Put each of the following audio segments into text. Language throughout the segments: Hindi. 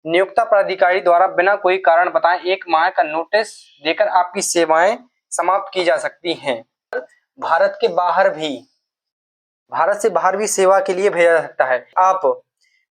नियोक्ता प्राधिकारी द्वारा बिना कोई कारण बताए 1 माह का नोटिस देकर आपकी सेवाएं समाप्त की जा सकती हैं। भारत के बाहर भी, भारत से बाहर भी सेवा के लिए भेजा जा सकता है। आप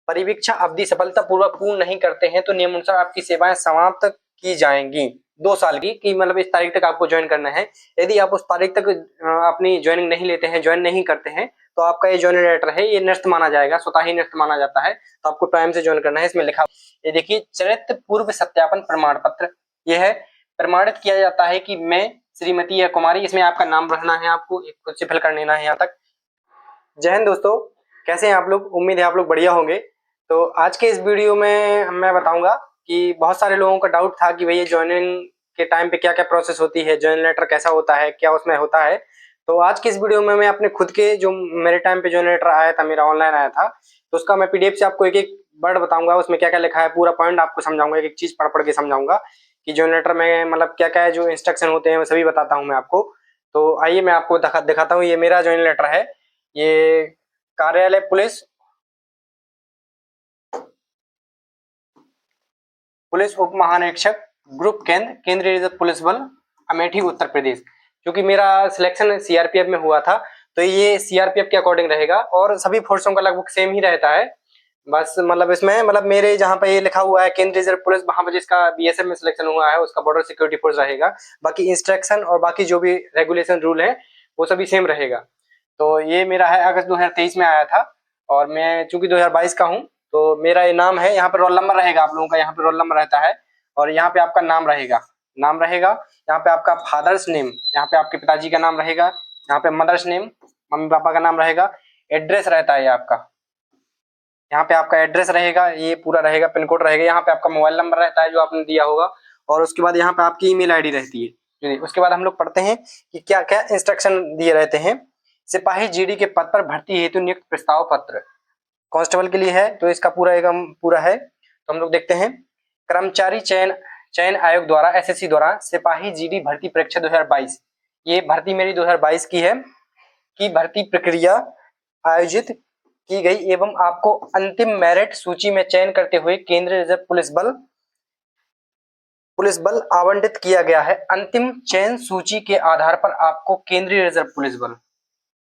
परिवीक्षा अवधि सफलतापूर्वक पूर्ण नहीं करते हैं तो नियमानुसार आपकी सेवाएं समाप्त की जाएंगी 2 साल की, कि मतलब इस तारीख तक आपको ज्वाइन करना है। यदि आप उस तारीख तक अपनी ज्वाइनिंग नहीं लेते हैं, ज्वाइन नहीं करते हैं, तो आपका ये ज्वाइनिंग लेटर है ये निरस्त माना जाएगा, स्वतः ही निरस्त माना जाता है। तो आपको टाइम से ज्वाइन करना है। इसमें लिखा ये देखिए, चरित्र पूर्व सत्यापन प्रमाण पत्र, ये है प्रमाणित किया जाता है कि मैं श्रीमती या कुमारी, इसमें आपका नाम रहना है, आपको खुद से फिल कर लेना है यहाँ तक। जय हिंद दोस्तों, कैसे हैं आप लोग? उम्मीद है आप लोग बढ़िया होंगे। तो आज के इस वीडियो में मैं बताऊंगा कि बहुत सारे लोगों का डाउट था कि भैया ज्वाइनिंग के टाइम पे क्या क्या प्रोसेस होती है, ज्वाइन लेटर कैसा होता है, क्या उसमें होता है। तो आज के इस वीडियो में मैं अपने खुद के जो मेरे टाइम पे ज्वाइन लेटर आया था, मेरा ऑनलाइन आया था, तो उसका मैं पीडीएफ से आपको एक एक वर्ड बताऊंगा, उसमें क्या क्या लिखा है, पूरा पॉइंट आपको समझाऊंगा, एक एक चीज पढ़ पढ़ के समझाऊंगा कि ज्वाइन लेटर में मतलब क्या क्या है, जो इंस्ट्रक्शन होते हैं वो सभी बताता हूँ मैं आपको। तो आइए मैं आपको दिखाता हूँ। ये मेरा ज्वाइन लेटर है, ये कार्यालय पुलिस उप महानिरीक्षक ग्रुप केंद्र केंद्रीय रिजर्व पुलिस बल अमेठी उत्तर प्रदेश। क्योंकि मेरा सिलेक्शन सीआरपीएफ में हुआ था तो ये सीआरपीएफ के अकॉर्डिंग रहेगा और सभी फोर्सों का लगभग सेम ही रहता है। बस मतलब इसमें मतलब मेरे जहाँ पे ये लिखा हुआ है केंद्रीय रिजर्व पुलिस, वहां पर जिसका बीएसएफ में सिलेक्शन हुआ है उसका बॉर्डर सिक्योरिटी फोर्स रहेगा। बाकी इंस्ट्रक्शन और बाकी जो भी रेगुलेशन रूल है वो सभी सेम रहेगा। तो ये मेरा है, अगस्त 2023 में आया था और मैं चूंकि 2022 का हूँ तो मेरा ये नाम है। यहाँ पे रोल नंबर रहेगा, आप लोगों का यहाँ पे रोल नंबर रहता है और यहाँ पे आपका नाम रहेगा, यहाँ पे आपका फादर्स नेम, यहाँ पे आपके पिताजी का नाम रहेगा, यहाँ पे मदर्स नेम, मम्मी पापा का नाम रहेगा। एड्रेस रहता है ये आपका, यहाँ पे आपका एड्रेस रहेगा, ये पूरा रहेगा, पिन कोड रहेगा, यहाँ पे आपका मोबाइल नंबर रहता है जो आपने दिया होगा और उसके बाद यहाँ पे आपकी ईमेल आईडी रहती है। उसके बाद हम लोग पढ़ते हैं कि क्या क्या इंस्ट्रक्शन दिए रहते हैं। सिपाही जीडी के पद पर भर्ती हेतु नियुक्त प्रस्ताव पत्र कांस्टेबल के लिए है, तो इसका पूरा एकदम पूरा है। तो हम लोग देखते हैं, कर्मचारी चयन चयन आयोग द्वारा एसएससी द्वारा सिपाही जीडी भर्ती परीक्षा 2022, ये भर्ती मेरी 2022 की है, की भर्ती प्रक्रिया आयोजित की गई एवं आपको अंतिम मेरिट सूची में चयन करते हुए केंद्रीय रिजर्व पुलिस बल आवंटित किया गया है। अंतिम चयन सूची के आधार पर आपको केंद्रीय रिजर्व पुलिस बल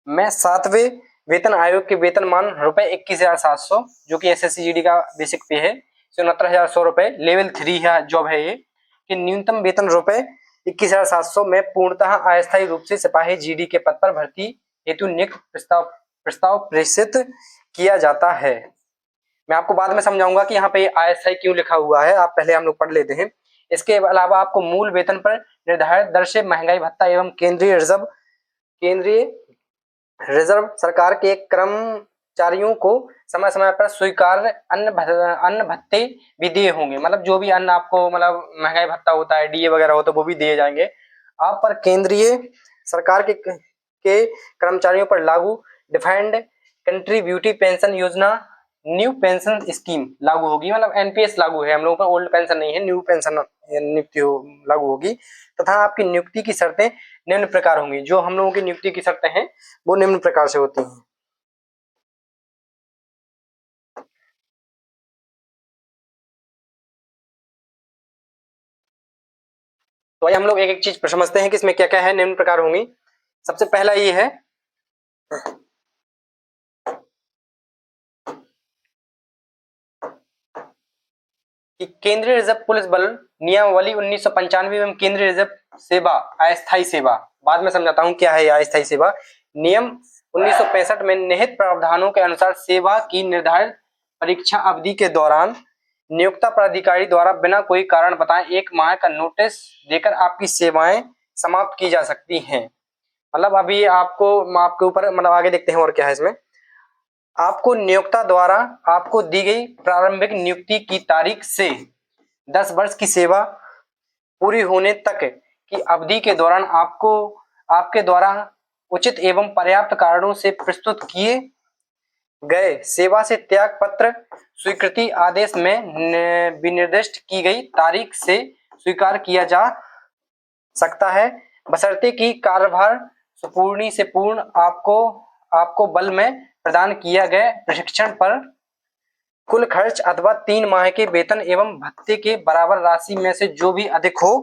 में 7वें वेतन आयोग के वेतनमान रुपए 21,700, जो कि एसएससी जीडी का बेसिक पे है, 69,100 रुपए। लेवल 3 है जॉब है ये, कि न्यूनतम वेतन रुपए 21,700 में पूर्णतः अस्थायी रूप से सिपाही जीडी के पद पर भर्ती हेतु नियुक्त प्रस्ताव प्रेषित किया जाता है। मैं आपको बाद में समझाऊंगा कि यहाँ पे अस्थायी क्यों लिखा हुआ है, आप पहले हम लोग पढ़ लेते हैं। इसके अलावा आपको मूल वेतन पर निर्धारित दर से महंगाई भत्ता एवं केंद्रीय रिजर्व सरकार के कर्मचारियों को समय समय पर स्वीकार्य अन्न भत्ते भी दिए होंगे। मतलब जो भी अन्न आपको मतलब महंगाई भत्ता होता है, डीए वगैरह होता है, वो भी दिए जाएंगे आप पर। केंद्रीय सरकार के कर्मचारियों पर लागू डिफाइंड कंट्रीब्यूटिव पेंशन योजना न्यू पेंशन स्कीम लागू होगी। मतलब एनपीएस लागू है हम लोगों पर, ओल्ड पेंशन नहीं है, न्यू पेंशन नियुक्ति लागू होगी। तथा आपकी नियुक्ति की शर्तें निम्न प्रकार होंगी। जो हम लोगों की नियुक्ति की शर्तें हैं वो निम्न प्रकार से होती हैं। तो आइए हम लोग एक एक चीज समझते हैं कि इसमें क्या क्या है, निम्न प्रकार होंगी। सबसे पहला ये है कि केंद्रीय रिजर्व पुलिस बल नियमावली 1995 एवं केंद्रीय रिजर्व सेवा अस्थायी सेवा, बाद में समझाता हूं क्या है अस्थायी सेवा। नियम 1965 में निहित प्रावधानों के अनुसार सेवा की निर्धारित परीक्षा अवधि के दौरान नियोक्ता प्राधिकारी द्वारा बिना कोई कारण बताए 1 माह का नोटिस देकर आपकी सेवाएं समाप्त की जा सकती हैं। मतलब अभी आपको आपके ऊपर मतलब आगे देखते हैं और क्या है इसमें। आपको नियोक्ता द्वारा आपको दी गई प्रारंभिक नियुक्ति की तारीख से 10 वर्ष की सेवा पूरी होने तक की अवधि के दौरान आपको आपके द्वारा उचित एवं पर्याप्त कारणों से प्रस्तुत किए गए सेवा से त्याग पत्र स्वीकृति आदेश में विनिर्दिष्ट की गई तारीख से स्वीकार किया जा सकता है, बशर्ते कि कार्यभार सुपूर्णी से पूर्ण आपको बल में प्रदान किया गया प्रशिक्षण पर कुल खर्च अथवा 3 माह के वेतन एवं भत्ते के बराबर राशि में से जो भी अधिक हो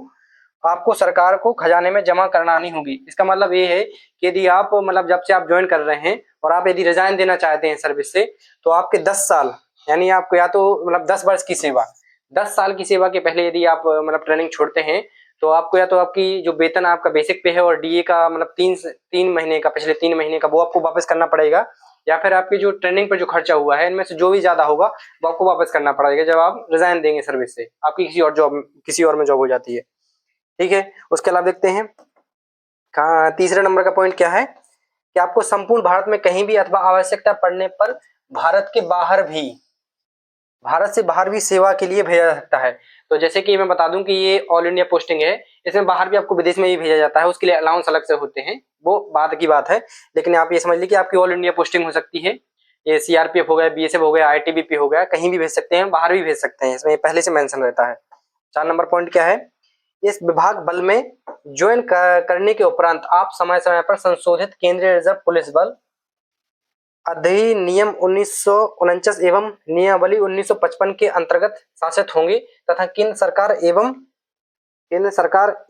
आपको सरकार को खजाने में जमा करानी होगी। इसका मतलब ये है कि यदि आप मतलब जब से आप ज्वाइन कर रहे हैं और आप यदि रिजाइन देना चाहते हैं सर्विस से, तो आपके 10 साल यानी आपको या तो मतलब 10 वर्ष की सेवा, 10 साल की सेवा के पहले यदि आप मतलब ट्रेनिंग छोड़ते हैं तो आपको या तो आपकी जो वेतन आपका बेसिक पे है और डीए का मतलब 3 महीने का, पिछले 3 महीने का वो आपको वापस करना पड़ेगा, या फिर आपकी जो ट्रेनिंग पर जो खर्चा हुआ है इनमें से जो भी ज्यादा होगा वो आपको वापस करना पड़ेगा जब आप रिजाइन देंगे सर्विस से, आपकी किसी और में जॉब हो जाती है। ठीक है, उसके अलावा देखते हैं तीसरे नंबर का पॉइंट क्या है कि आपको संपूर्ण भारत में कहीं भी अथवा आवश्यकता पड़ने पर भारत के बाहर भी, भारत से बाहर भी सेवा के लिए भेजा जा सकता है। तो जैसे कि मैं बता दूं कि ये ऑल इंडिया पोस्टिंग है, इसमें बाहर भी आपको विदेश में ही भेजा जाता है, उसके लिए अलाउंस अलग से होते हैं, वो बाद की बात है। लेकिन आप ये समझ लीजिए कि आपकी ऑल इंडिया पोस्टिंग हो सकती है, ये सीआरपीएफ हो गया, बीएसएफ हो गया, आईटीबीपी हो गया, कहीं भी भेज सकते हैं, बाहर भी भेज सकते हैं, इसमें पहले से मेंशन रहता है। 4 नंबर पॉइंट क्या है, इस विभाग बल में ज्वाइन करने के उपरांत आप समय समय पर संशोधित केंद्रीय रिजर्व पुलिस बल अधिनियम 1949 एवं नियमावली 1955 के अंतर्गत शासित होंगे तथा केंद्र सरकार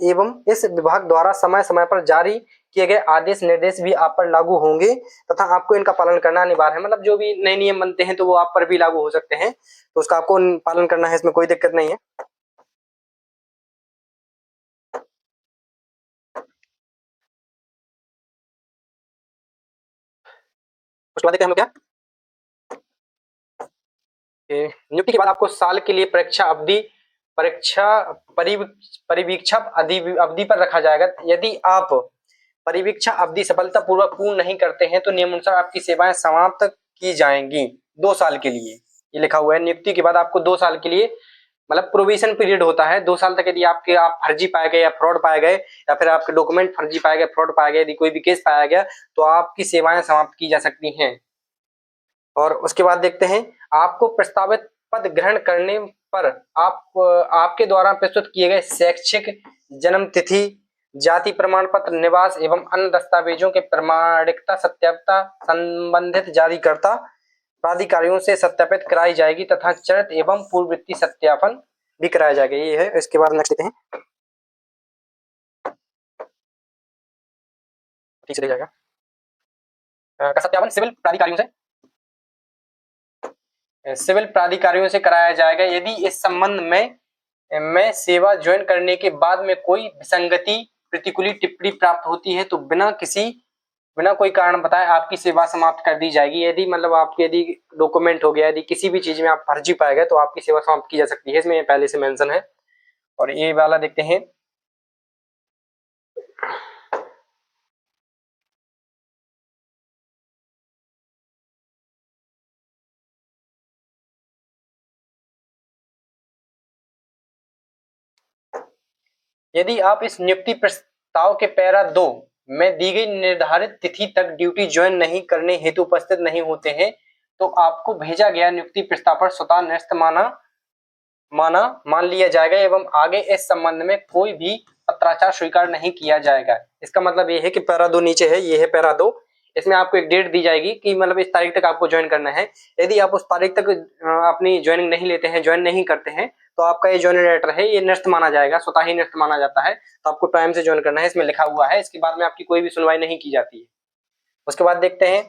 एवं इस विभाग द्वारा समय समय पर जारी किए गए आदेश निर्देश भी आप पर लागू होंगे तथा आपको इनका पालन करना अनिवार्य है। मतलब जो भी नए नियम बनते हैं तो वो आप पर भी लागू हो सकते हैं, तो उसका आपको पालन करना है, इसमें कोई दिक्कत नहीं है। उसके बाद हम क्या नियुक्ति के बाद आपको साल के लिए परिवीक्षा अवधि पर रखा जाएगा। यदि आप परिवीक्षा अवधि सफलतापूर्वक पूर्ण नहीं करते हैं तो नियमानुसार आपकी सेवाएं समाप्त की जाएंगी 2 साल के लिए। ये लिखा हुआ है, नियुक्ति के बाद आपको 2 साल के लिए मतलब प्रोबेशन पीरियड होता है 2 साल तक। यदि आप फर्जी पाए गए या फ्रॉड पाए गए या फिर आपके डॉक्यूमेंट फर्जी पाए गए, फ्रॉड पाया गया, यदि कोई भी केस पाया गया तो आपकी सेवाएं समाप्त की जा सकती हैं। और उसके बाद देखते हैं आपको प्रस्तावित पद ग्रहण करने पर आपके द्वारा प्रस्तुत किए गए शैक्षिक, जन्म तिथि, जाति प्रमाण पत्र, निवास एवं अन्य दस्तावेजों के प्रमाणिकता सत्यापता संबंधित जारीकर्ता प्राधिकारियों से सत्यापित कराई जाएगी तथा चरित्र एवं पूर्ववृत्ति सत्यापन भी कराया जाएगा। ये है। इसके बाद नेक्स्ट देखते हैं, ठीक चले जाएगा का सत्यापन सिविल प्राधिकारियों से कराया जाएगा। यदि इस संबंध में सेवा ज्वाइन करने के बाद में कोई विसंगति, प्रतिकूल टिप्पणी प्राप्त होती है तो बिना कोई कारण बताए आपकी सेवा समाप्त कर दी जाएगी। यदि मतलब आपके यदि डॉक्यूमेंट हो गया, यदि किसी भी चीज में आप फर्जी पाए गए तो आपकी सेवा समाप्त की जा सकती है, इसमें पहले से मेंशन है। और ये वाला देखते हैं, यदि आप इस नियुक्ति प्रस्ताव के पैरा 2 में दी गई निर्धारित तिथि तक ड्यूटी ज्वाइन नहीं करने हेतु उपस्थित नहीं होते हैं तो आपको भेजा गया नियुक्ति प्रस्ताव पर स्वतः निरस्त मान लिया जाएगा एवं आगे इस संबंध में कोई भी पत्राचार स्वीकार नहीं किया जाएगा। इसका मतलब ये है कि पैरा 2 नीचे है, ये है पैरा 2, इसमें आपको एक डेट दी जाएगी कि मतलब इस तारीख तक आपको ज्वाइन करना है। यदि आप उस तारीख तक अपनी ज्वाइनिंग नहीं लेते हैं, ज्वाइन नहीं करते हैं तो आपका ये ज्वाइनिंग लेटर है ये निरस्त माना जाएगा, स्वतः ही निरस्त माना जाता है। तो आपको टाइम से ज्वाइन करना है, इसमें लिखा हुआ है। इसके बाद में आपकी कोई भी सुनवाई नहीं की जाती है। उसके बाद देखते हैं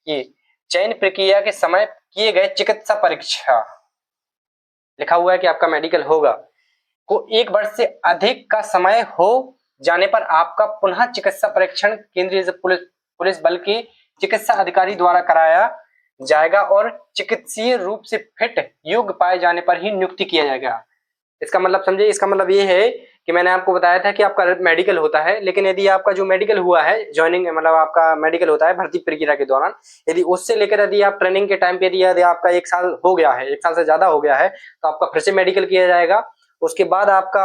ये चयन प्रक्रिया के समय किए गए चिकित्सा परीक्षा, लिखा हुआ है कि आपका मेडिकल होगा को 1 वर्ष से अधिक का समय हो जाने पर आपका पुनः चिकित्सा परीक्षण केंद्रीय पुलिस बल के चिकित्सा अधिकारी द्वारा कराया जाएगा और चिकित्सीय रूप से फिट योग्य पाए जाने पर ही नियुक्ति किया जाएगा। इसका मतलब समझे, इसका मतलब ये है कि मैंने आपको बताया था कि आपका मेडिकल होता है, लेकिन यदि आपका जो मेडिकल हुआ है ज्वाइनिंग मतलब आपका मेडिकल होता है भर्ती प्रक्रिया के दौरान, यदि उससे लेकर यदि आप ट्रेनिंग के टाइम पे यदि आपका 1 साल हो गया है, 1 साल से ज्यादा हो गया है तो आपका फिर से मेडिकल किया जाएगा। उसके बाद आपका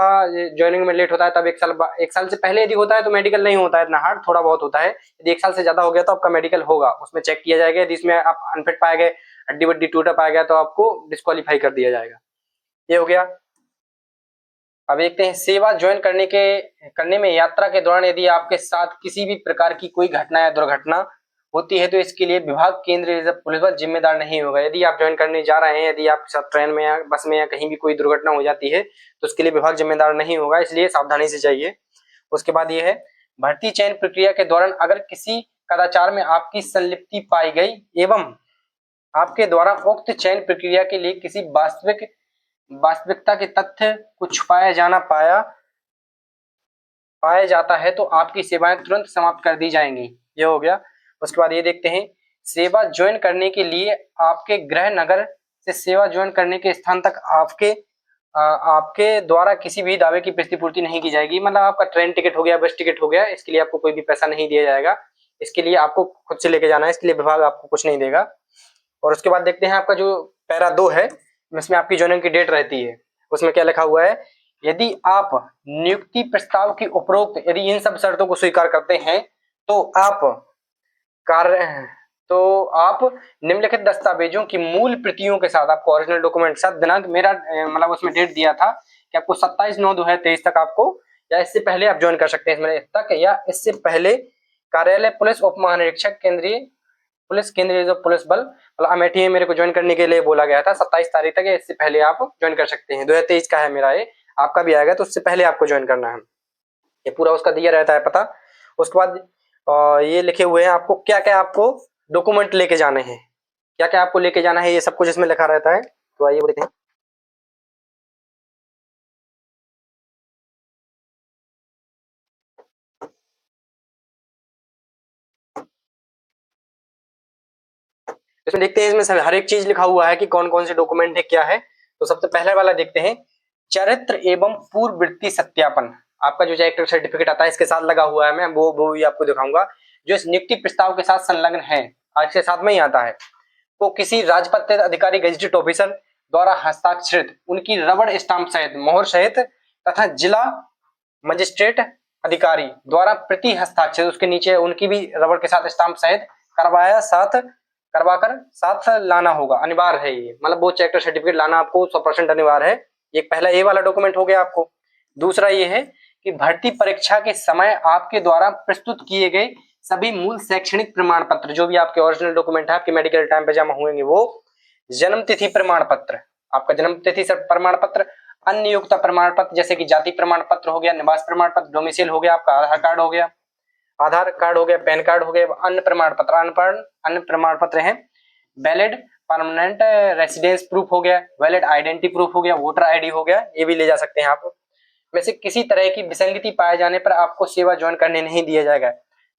ज्वाइनिंग में लेट होता है तब 1 साल से पहले यदि होता है तो मेडिकल नहीं होता है इतना हार्ड, थोड़ा बहुत होता है। यदि 1 साल से ज्यादा हो गया तो आपका मेडिकल होगा, उसमें चेक किया जाएगा। यदि इसमें आप अनफिट पाए गए, हड्डी वड्डी टूटा पाया गया तो आपको डिस्क्वालीफाई कर दिया जाएगा। ये हो गया। अब देखते हैं सेवा ज्वाइन करने में यात्रा के दौरान यदि आपके साथ किसी भी प्रकार की कोई घटना या दुर्घटना होती है तो इसके लिए विभाग केंद्रीय रिजर्व पुलिस बल जिम्मेदार नहीं होगा। यदि आप ज्वाइन करने जा रहे हैं, यदि आपके साथ ट्रेन में या बस में या कहीं भी कोई दुर्घटना हो जाती है तो उसके लिए विभाग जिम्मेदार नहीं होगा, इसलिए सावधानी से जाइए। उसके बाद ये है, भर्ती चयन प्रक्रिया के दौरान अगर किसी कदाचार में आपकी संलिप्ति पाई गई एवं आपके द्वारा उक्त चयन प्रक्रिया के लिए किसी वास्तविकता के तथ्य को छुपाया पाया जाता है तो आपकी सेवाएं तुरंत समाप्त कर दी जाएंगी। ये हो गया। उसके बाद ये देखते हैं, सेवा ज्वाइन करने के लिए आपके गृह नगर से सेवा ज्वाइन करने के स्थान तक आपके द्वारा किसी भी दावे की प्रतिपूर्ति नहीं की जाएगी। मतलब आपका ट्रेन टिकट हो गया, बस टिकट हो गया, इसके लिए आपको कोई भी पैसा नहीं दिया जाएगा, इसके लिए आपको खुद से लेके जाना है, इसके लिए विभाग आपको कुछ नहीं देगा। और उसके बाद देखते हैं आपका जो पैरा 2 है, इसमें आपकी ज्वाइनिंग की डेट रहती है। उसमें क्या लिखा हुआ है, यदि आप नियुक्ति प्रस्ताव की उपरोक्त यदि इन सब शर्तों को स्वीकार करते हैं तो आप निम्नलिखित दस्तावेजों की मूल प्रतियों के साथ, आपको ओरिजिनल डॉक्यूमेंट के साथ, दिनांक मेरा मतलब उसमें डेट दिया था कि आपको 27/9/2023 तक आपको, या इससे पहले आप ज्वाइन कर सकते हैं इसमें तक, या इससे पहले कार्यालय पुलिस उप महानिरीक्षक केंद्रीय रिजर्व पुलिस बल, मतलब अमेठी में मेरे को ज्वाइन करने के लिए बोला गया था 27 तारीख तक, इससे पहले आप ज्वाइन कर सकते हैं। 2023 का है मेरा, ये आपका भी आएगा तो उससे पहले आपको ज्वाइन करना है, ये पूरा उसका दिया रहता है पता। उसके बाद ये लिखे हुए हैं आपको क्या क्या आपको डॉक्यूमेंट लेके जाने हैं, क्या क्या आपको लेके जाना है, ये सब कुछ इसमें लिखा रहता है। तो आइए देखते हैं। इसमें देखते हैं, इसमें हर एक चीज लिखा हुआ है कि कौन कौन से डॉक्यूमेंट है, क्या है। तो सबसे पहले वाला देखते हैं, चरित्र एवं पूर्ववृत्ति सत्यापन। आपका जो कैरेक्टर सर्टिफिकेट आता है इसके साथ लगा हुआ है, मैं वो भी आपको दिखाऊंगा, जो इस नियुक्ति प्रस्ताव के साथ संलग्न है, आज के साथ में ही आता है। तो किसी राजपत्रित अधिकारी गेजेटेड ऑफिसर द्वारा हस्ताक्षरित, उनकी रबड़ स्टाम्प सहित, मोहर सहित, तथा जिला मजिस्ट्रेट अधिकारी द्वारा प्रति हस्ताक्षर, उसके नीचे उनकी भी रबड़ के साथ स्टाम्प सहित करवाकर साथ लाना होगा, अनिवार्य है ये। मतलब वो कैरेक्टर सर्टिफिकेट लाना आपको 100% अनिवार्य है। एक पहला ये वाला डॉक्यूमेंट हो गया आपको। दूसरा ये है कि भर्ती परीक्षा के समय आपके द्वारा प्रस्तुत किए गए सभी मूल शैक्षणिक प्रमाण पत्र, जो भी आपके ओरिजिनल डॉक्यूमेंट है, आपके मेडिकल टाइम पे जमा होंगे, वो जन्म तिथि प्रमाण पत्र, आपका जन्म तिथि प्रमाण पत्र, अन्य योग्यता प्रमाण पत्र जैसे कि जाति प्रमाण पत्र हो गया, निवास प्रमाण पत्र, डोमिसाइल हो गया, आपका आधार कार्ड हो गया, पैन कार्ड हो गया, अन्य प्रमाण पत्र हैं, वैलिड परमानेंट रेसिडेंस प्रूफ हो गया, वैलिड आइडेंटिटी प्रूफ हो गया, वोटर आईडी हो गया, ये भी ले जा सकते हैं आप। में से किसी तरह की विसंगति पाए जाने पर आपको सेवा ज्वाइन करने नहीं दिया जाएगा।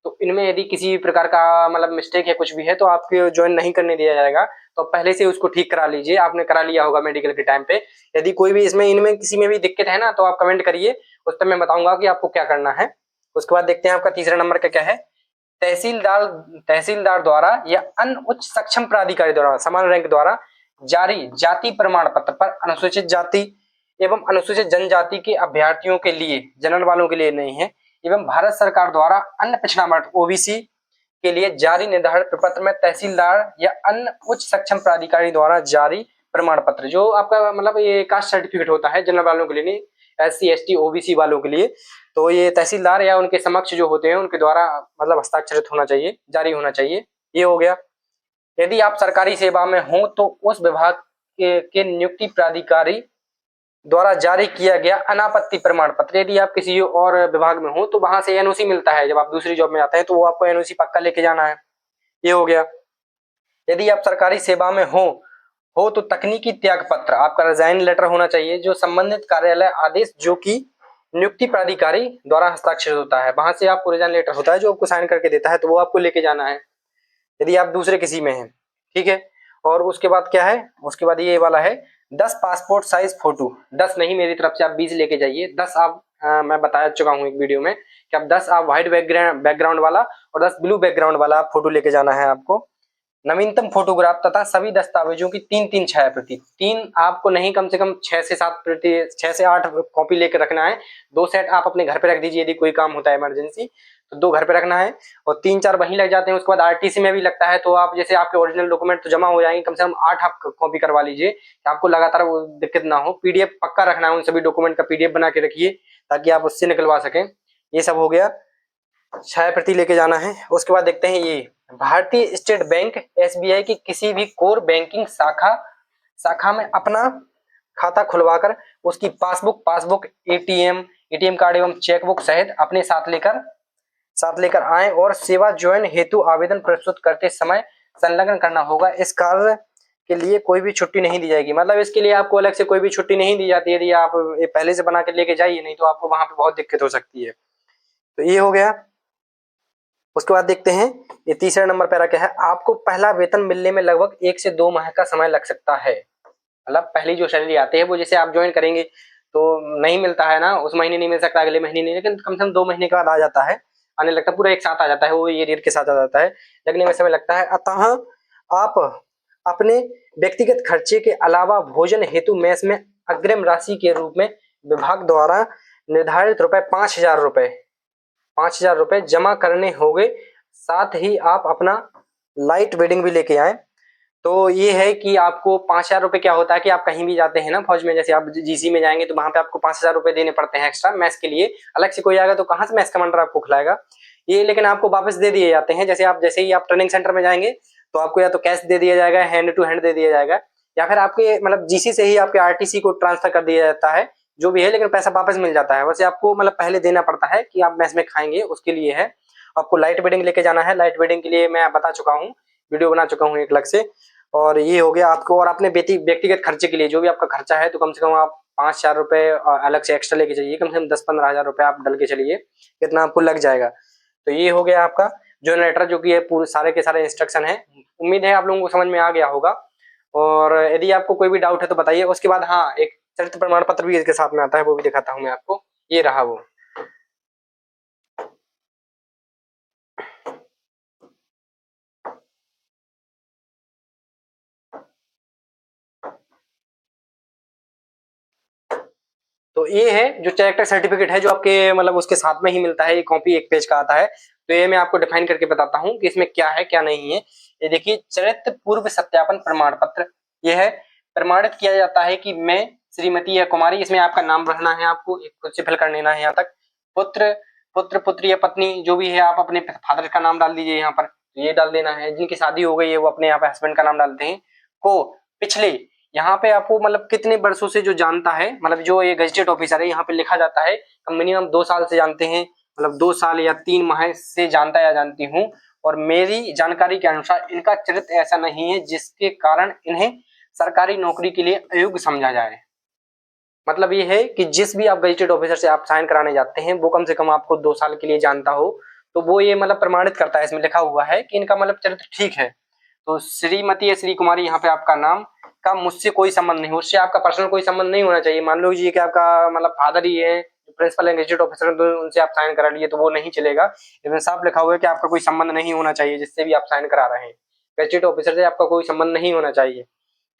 तो इनमें यदि किसी भी प्रकार का मतलब मिस्टेक है, कुछ भी है, तो आपको ज्वाइन नहीं करने दिया जाएगा। तो पहले से उसको ठीक करा लीजिए, आपने करा लिया होगा मेडिकल के टाइम पे। यदि कोई भी इसमें इनमें किसी में भी दिक्कत है ना, तो आप कमेंट करिए, उस पर मैं बताऊंगा कि आपको क्या करना है। उसके बाद देखते हैं आपका तीसरा नंबर का क्या है, तहसीलदार द्वारा या अन्य उच्च सक्षम प्राधिकारी द्वारा समान रैंक द्वारा जारी जाति प्रमाण पत्र पर अनुसूचित जाति एवं अनुसूचित जनजाति के अभ्यर्थियों के लिए, जनरल वालों के लिए नहीं है, एवं भारत सरकार द्वारा अन्य पिछड़ा वर्ग ओबीसी के लिए जारी निर्धारित प्रपत्र में तहसीलदार या अन्य उच्च सक्षम प्राधिकारी द्वारा जारी प्रमाण पत्र, जो आपका मतलब ये कास्ट सर्टिफिकेट होता है जनरल वालों के लिए नहीं, SC ST OBC वालों के लिए, तो ये तहसीलदार या उनके समक्ष जो होते हैं उनके द्वारा मतलब हस्ताक्षरित होना चाहिए, जारी होना चाहिए। ये हो गया। यदि आप सरकारी सेवा में हो तो उस विभाग के नियुक्ति प्राधिकारी द्वारा जारी किया गया अनापत्ति प्रमाण पत्र, यदि आप किसी और विभाग में हो तो वहां से NOC मिलता है, जब आप दूसरी जॉब में आते हैं तो वो आपको NOC पक्का लेके जाना है। ये हो गया। यदि आप सरकारी सेवा में हो तो तकनीकी त्याग पत्र, आपका रिजाइन लेटर होना चाहिए, जो संबंधित कार्यालय आदेश जो कि नियुक्ति प्राधिकारी द्वारा हस्ताक्षरित होता है, वहां से आपको रिजाइन लेटर होता है जो आपको साइन करके देता है, तो वो आपको लेके जाना है यदि आप दूसरे किसी में हैं। ठीक है। और उसके बाद क्या है, उसके बाद ये वाला है 10 पासपोर्ट साइज फोटो, 10 नहीं मेरी तरफ से आप 20 लेके जाइए। 10 आप मैं बता चुका हूँ एक वीडियो में कि आप 10 आप व्हाइट बैकग्राउंड वाला और 10 ब्लू बैकग्राउंड वाला आप फोटो लेके जाना है आपको। नवीनतम फोटोग्राफ तथा सभी दस्तावेजों की 3-3 छाया प्रति, 3 आपको नहीं, कम से कम 6 से 7 प्रति, 6 से 8 कॉपी लेकर रखना है। 2 सेट आप अपने घर पे रख दीजिए, यदि कोई काम होता है इमरजेंसी तो 2 घर पे रखना है, और 3-4 वहीं लग जाते हैं। उसके बाद RTC में भी लगता है, तो आप जैसे आपके ओरिजिनल डॉक्यूमेंट तो जमा हो जाएंगे, कम से कम 8 आप कॉपी करवा लीजिए, आपको लगातार वो दिक्कत ना हो। PDF पक्का रखना है, उन सभी डॉक्यूमेंट का PDF बना के रखिए ताकि आप उससे निकलवा सकें। ये सब हो गया, छाया प्रति लेके जाना है। उसके बाद देखते हैं ये भारतीय स्टेट बैंक एसबीआई की किसी भी कोर बैंकिंग शाखा में अपना खाता खुलवाकर उसकी पासबुक एटीएम कार्ड एवं चेकबुक सहित अपने साथ लेकर आए और सेवा ज्वाइन हेतु आवेदन प्रस्तुत करते समय संलग्न करना होगा। इस कार्य के लिए कोई भी छुट्टी नहीं दी जाएगी। मतलब इसके लिए आपको अलग से कोई भी छुट्टी नहीं दी जाती है। यदि आप ये पहले से बना के लेके जाइए, नहीं तो आपको वहां पे बहुत दिक्कत हो सकती है। तो ये हो गया। उसके बाद देखते हैं ये तीसरा नंबर पैरा क्या है। आपको पहला वेतन मिलने में लगभग 1 से 2 माह का समय लग सकता है। मतलब पहली जो सैलरी आती है वो जैसे आप ज्वाइन करेंगे तो नहीं मिलता है ना, उस महीने नहीं मिल सकता, अगले महीने नहीं, लेकिन कम से कम 2 महीने के बाद आ जाता है, आने लगता है, पूरा एक साथ आ जाता है, वो ये रेट के साथ आ जाता है, लगने में समय लगता है। अतः आप अपने व्यक्तिगत खर्चे के अलावा भोजन हेतु मेस में अग्रिम राशि के रूप में विभाग द्वारा निर्धारित ₹5,000 जमा करने होंगे। साथ ही आप अपना लाइट वेडिंग भी लेके आए। तो ये है कि आपको ₹5,000 क्या होता है कि आप कहीं भी जाते हैं ना फौज में, जैसे आप जीसी में जाएंगे तो वहां पे आपको ₹5,000 देने पड़ते हैं एक्स्ट्रा मैस के लिए। अलग से कोई आएगा तो कहाँ से मैस कमांडर आपको खिलाएगा ये, लेकिन आपको वापस दे दिए जाते हैं। जैसे ही आप ट्रेनिंग सेंटर में जाएंगे तो आपको या तो कैश दे दिया जाएगा, हैंड टू हैंड दे दिया जाएगा, या फिर आपके मतलब जीसी से ही आपके आरटीसी को ट्रांसफर कर दिया जाता है, जो भी है, लेकिन पैसा वापस मिल जाता है। वैसे आपको मतलब पहले देना पड़ता है कि आप मैस में खाएंगे, उसके लिए है। आपको लाइट वेडिंग लेके जाना है। लाइट वेडिंग के लिए मैं बता चुका हूँ, वीडियो बना चुका हूँ एक अलग से। और ये हो गया आपको। और अपने व्यक्तिगत खर्चे के लिए जो भी आपका खर्चा है तो कम से कम आप ₹5,000 अलग से एक्स्ट्रा लेके चलिए। कम से कम 10-15 हजार रुपए आप डल के चलिए, कितना आपको लग जाएगा। तो ये हो गया आपका जो लेटर, जो कि ये पूरे सारे के सारे इंस्ट्रक्शन है। उम्मीद है आप लोगों को समझ में आ गया होगा। और यदि आपको कोई भी डाउट है तो बताइए। उसके बाद हाँ, एक चरित्र प्रमाण पत्र भी इसके साथ में आता है, वो भी दिखाता हूँ मैं आपको। ये रहा वो। तो ये है जो कैरेक्टर सर्टिफिकेट है, जो आपके मतलब उसके साथ में ही मिलता है। ये कॉपी 1 पेज का आता है। तो ये मैं आपको डिफाइन करके बताता हूँ कि इसमें क्या है क्या नहीं है। ये देखिए, चरित्र पूर्व सत्यापन प्रमाण पत्र। ये है, प्रमाणित किया जाता है कि मैं श्रीमती या कुमारी, इसमें आपका नाम भरना है, आपको खुद से फिल कर लेना है यहाँ तक। पुत्र पुत्री या पत्नी जो भी है, आप अपने फादर का नाम डाल दीजिए यहाँ पर, ये डाल देना है। जिनकी शादी हो गई है वो अपने यहाँ पे हस्बैंड का नाम डालते हैं। को पिछले, यहाँ पे आपको मतलब कितने वर्षों से जो जानता है, मतलब जो ये गजेटेड ऑफिसर है, यहाँ पे लिखा जाता है मिनिमम 2 साल से जानते हैं, मतलब 2 साल या 3 माह से जानता या जानती हूँ। और मेरी जानकारी के अनुसार इनका चरित्र ऐसा नहीं है जिसके कारण इन्हें सरकारी नौकरी के लिए अयोग्य समझा जाए। मतलब ये है कि जिस भी आप गजेटेड ऑफिसर से आप साइन कराने जाते हैं वो कम से कम आपको 2 साल के लिए जानता हो, तो वो ये मतलब प्रमाणित करता है। इसमें लिखा हुआ है कि इनका मतलब चरित्र ठीक है। तो श्रीमती या श्री कुमारी, यहाँ पे आपका नाम का मुझसे कोई संबंध नहीं, उससे आपका पर्सनल कोई संबंध नहीं होना चाहिए। मान लो जी कि आपका मतलब फादर ही है प्रिंसिपल गजेटेड ऑफिसर, तो उनसे आप साइन करा लिए तो वो नहीं चलेगा। इसमें साफ लिखा हुआ है कि आपका कोई संबंध नहीं होना चाहिए जिससे भी आप साइन करा रहे हैं। गजेटेड ऑफिसर से आपका कोई संबंध नहीं होना चाहिए।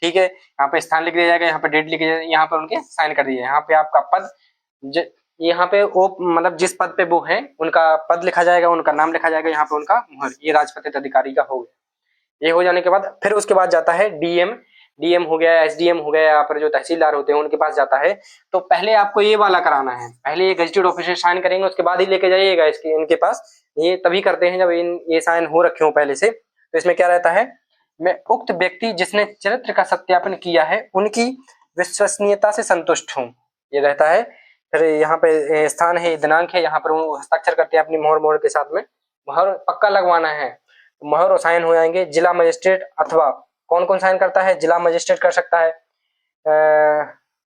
ठीक है, यहाँ पे स्थान लिख दिया जाएगा, यहाँ पे डेट लिख दिया जाएगा, यहाँ पे उनके साइन कर दिए। यहाँ पे आपका पद, यहाँ पे वो मतलब जिस पद पे वो है उनका पद लिखा जाएगा, उनका नाम लिखा जाएगा, यहाँ पे उनका मुहर, ये राजपत्रित अधिकारी का हो गया। ये हो जाने के बाद फिर उसके बाद जाता है डीएम हो गया, एसडीएम हो गया, यहाँ पर जो तहसीलदार होते हैं उनके पास जाता है। तो पहले आपको ये वाला कराना है, पहले ये गजेटेड ऑफिसर साइन करेंगे, उसके बाद ही लेके जाइएगा इसके इनके पास। ये तभी करते हैं जब ये साइन हो रखे हो पहले से। तो इसमें क्या रहता है, मैं उक्त व्यक्ति जिसने चरित्र का सत्यापन किया है उनकी विश्वसनीयता से संतुष्ट हूँ, ये रहता है। फिर यहाँ पे स्थान है, दिनांक है, यहाँ पर वो हस्ताक्षर करते हैं अपनी मोहर के साथ में। मोहर पक्का लगवाना है, मोहर और साइन हो जाएंगे। जिला मजिस्ट्रेट अथवा कौन कौन साइन करता है, जिला मजिस्ट्रेट कर सकता है,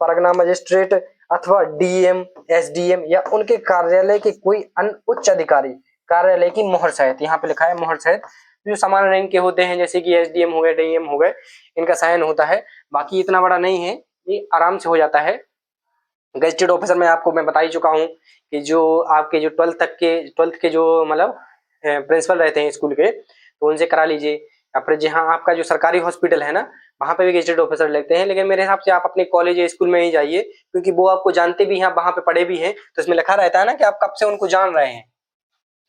परगना मजिस्ट्रेट अथवा डीएम, एसडीएम या उनके कार्यालय के कोई अन्य उच्च अधिकारी कार्यालय की मोहर सहित। यहाँ पे लिखा है मोहर सहित। जो सामान्य रैंक के होते हैं जैसे कि एसडीएम हो गए, डीएम हो गए, इनका साइन होता है। बाकी इतना बड़ा नहीं है, ये आराम से हो जाता है। गजेटेड ऑफिसर में आपको मैं बता ही चुका हूँ कि जो आपके जो 12th के जो मतलब प्रिंसिपल रहते हैं स्कूल के, तो उनसे करा लीजिए। या फिर जहाँ आपका जो सरकारी हॉस्पिटल है ना, वहाँ पे भी गजेटेड ऑफिसर लगते हैं, लेकिन मेरे हिसाब से आप अपने कॉलेज या स्कूल में ही जाइए, क्योंकि वो आपको जानते भी हैं, वहाँ पे पढ़े भी हैं। तो इसमें लिखा रहता है ना कि आप कब से उनको जान रहे हैं।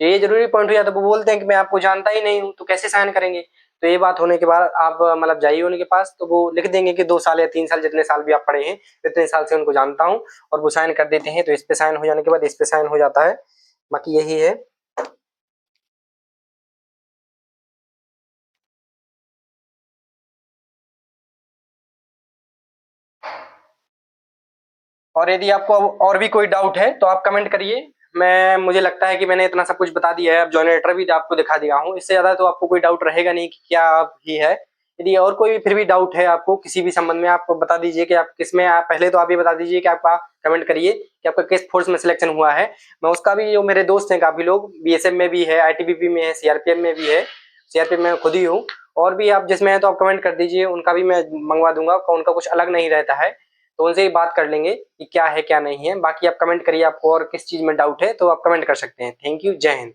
ये जरूरी पॉइंट हो जाता है। वो बोलते हैं कि मैं आपको जानता ही नहीं हूँ, तो कैसे साइन करेंगे। तो ये बात होने के बाद आप मतलब जाइए उनके पास, तो वो लिख देंगे कि 2 साल या 3 साल, जितने साल भी आप पढ़े हैं इतने साल से उनको जानता हूँ, और वो साइन कर देते हैं। तो इस पे साइन हो जाने के बाद इस पे साइन हो जाता है। बाकी यही है। और यदि आपको और भी कोई डाउट है तो आप कमेंट करिए। मुझे लगता है कि मैंने इतना सब कुछ बता दिया है, अब जनरेटर भी आपको दिखा दिया हूँ, इससे ज्यादा तो आपको कोई डाउट रहेगा नहीं कि क्या ही है। यदि और कोई फिर भी डाउट है आपको किसी भी संबंध में, आप बता दीजिए कि आप किसमें, आप पहले तो आप ये बता दीजिए कि आपका, कमेंट करिए कि आपका किस फोर्स में सिलेक्शन हुआ है। मैं उसका भी, जो मेरे दोस्त हैं काफी लोग, बीएसएफ में भी है, आईटीबीपी में है, सीआरपीएफ में भी है, सीआरपीएफ में खुद ही हूँ, और भी आप जिसमें है तो आप कमेंट कर दीजिए, उनका भी मैं मंगवा दूंगा, उनका कुछ अलग नहीं रहता है, तो उनसे ही बात कर लेंगे कि क्या है क्या नहीं है। बाकी आप कमेंट करिए, आपको और किस चीज में डाउट है तो आप कमेंट कर सकते हैं। थैंक यू, जय हिंद।